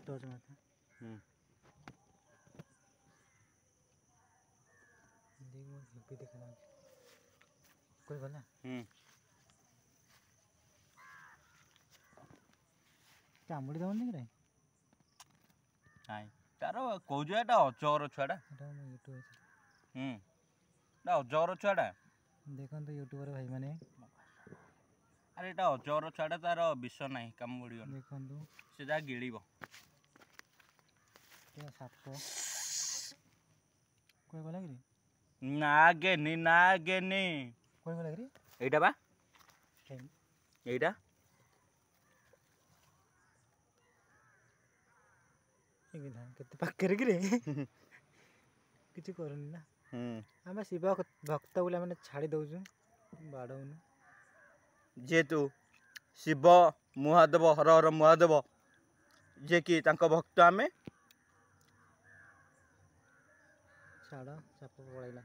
torch मारता देख वो हिप्पी देखना कोई गला कामुड़ी दवन रे हाय तारो कोजो एटा अजगर छुआटा एटा मैं यूट्यूब एटा अजगर छुआटा देखन तो यूट्यूबर भाई माने अरे एटा अजगर छुआटा तार विष नाही कामुड़ी देखन तो से जा गिळीबो क्या साप कोई गला कि नागेनी कोई गला कि एटा बा टाइम एटा केते पाकर कि रे किछ करनी ना आम शिव भक्त बोले मैंने छाड़ी दौचु बाड़न जेतु शिव महादेव हर हर महादेव जे कि तांको भक्त आमे छाड़ साप पड़ेगा